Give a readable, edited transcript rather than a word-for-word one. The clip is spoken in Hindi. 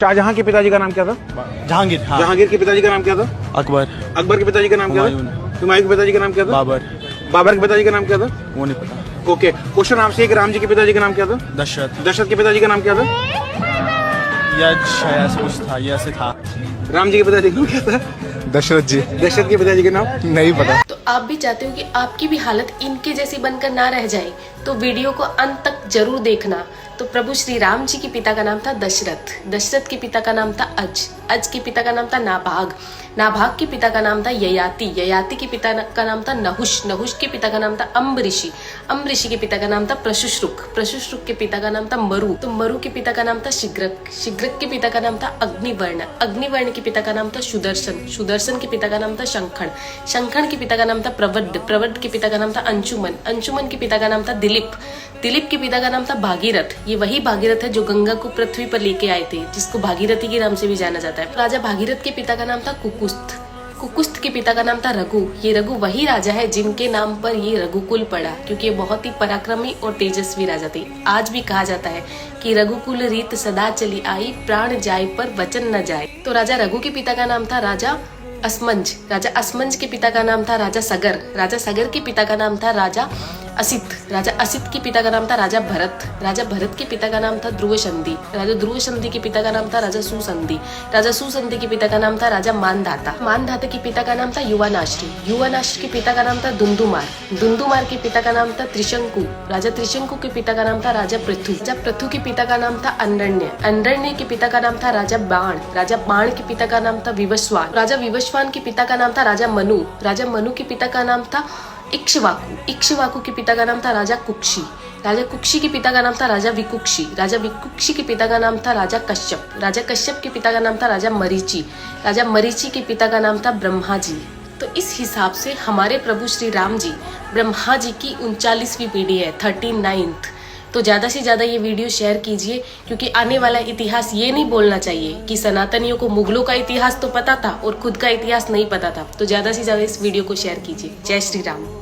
शाहजहां के पिताजी का नाम क्या था? जहांगीर। हाँ। जहांगीर के पिताजी का नाम क्या था? अकबर। अकबर के पिताजी का नाम क्या था? हुमायूं के पिताजी का नाम क्या था? बाबर। बाबर के पिताजी का नाम क्या था? वो नहीं पता। ओके, क्वेश्चन आपसे कि राम जी के पिताजी का नाम क्या था? दशरथ। दशरथ के पिताजी का नाम क्या था? यश ऐसा कुछ था, ये ऐसे था। राम जी के पिताजी का नाम क्या था? दशरथ जी। दशरथ के पिताजी का नाम नहीं पता। तो आप भी चाहते हो कि आपकी भी हालत इनके जैसी बनकर ना रह जाए, तो वीडियो को अंत तक जरूर देखना। तो प्रभु श्री राम जी के पिता का नाम था दशरथ, दशरथ के पिता का नाम था अज के पिता का नाम था नाभाग, नाभाग के पिता का नाम था ययाति, ययाति के पिता का नाम था नहुष, नहुष के पिता का नाम था अम्बऋषि, अम्बऋषि के पिता का नाम था प्रशुश्रुक, प्रशुश्रुक के पिता का नाम था मरु, तो मरु के पिता का नाम था शिग्रक, शिग्रक के पिता का नाम था अग्निवर्ण, अग्निवर्ण के पिता का नाम था सुदर्शन, सुदर्शन के पिता का नाम था शंखण, शंखण के पिता का नाम था प्रवड्ड, प्रवड्ड के पिता का नाम था अंशुमन, अंशुमन के पिता का नाम था दिलीप, दिलीप के पिता का नाम था भागीरथ, ये वही भागीरथ है जो गंगा को पृथ्वी पर लेके आए थे, जिसको भागीरथी के नाम से भी जाना जाता है। राजा भागीरथ के पिता का नाम था कुकुस्थ, कुकुस्थ के पिता का नाम था रघु, ये रघु वही राजा है जिनके नाम पर ये रघुकुल पड़ा, क्योंकि ये बहुत ही पराक्रमी और तेजस्वी राजा थे। आज भी कहा जाता है कि रघुकुल रीत सदा चली आई, प्राण जाए पर वचन न जाए। तो राजा रघु के पिता का नाम था राजा असमंज, राजा असमंज के पिता का नाम था राजा सगर, राजा सगर के पिता का नाम था राजा असित, राजा असित के पिता का नाम था राजा भरत, राजा भरत के पिता का नाम था ध्रुव संधि, राजा ध्रुव संधि के पिता का नाम था राजा सुसंधि, राजा सुसंधि के पिता का नाम था राजा मानधाता, मानधाता के पिता का नाम था युवानाश्री, युवानाश्री के पिता का नाम था दुंदुमार, दुंदुमार के पिता का नाम था त्रिशंकु, राजा त्रिशंकु के पिता का नाम था राजा पृथु, राजा पृथु के पिता का नाम था अंडरण्य, अंडरण्य के पिता का नाम था राजा बाण, राजा बाण के पिता का नाम था विवस्वान, राजा विवस्वान के पिता का नाम था राजा मनु, राजा मनु के पिता का नाम था इक्ष्वाकु, इक्ष्वाकु के पिता का नाम था राजा कुक्षी, राजा कुक्षी के पिता का नाम था राजा विकुक्षी, राजा विकुक्षी के पिता का नाम था राजा कश्यप, राजा कश्यप के पिता का नाम था राजा मरीचि, राजा मरीचि के पिता का नाम था ब्रह्मा जी। तो इस हिसाब से हमारे प्रभु श्री राम जी ब्रह्मा जी की 39वीं पीढ़ी है, 39th। तो ज़्यादा से ज़्यादा ये वीडियो शेयर कीजिए, क्योंकि आने वाला इतिहास ये नहीं बोलना चाहिए कि सनातनियों को मुगलों का इतिहास तो पता था और खुद का इतिहास नहीं पता था। तो ज़्यादा से ज़्यादा इस वीडियो को शेयर कीजिए। जय श्री राम।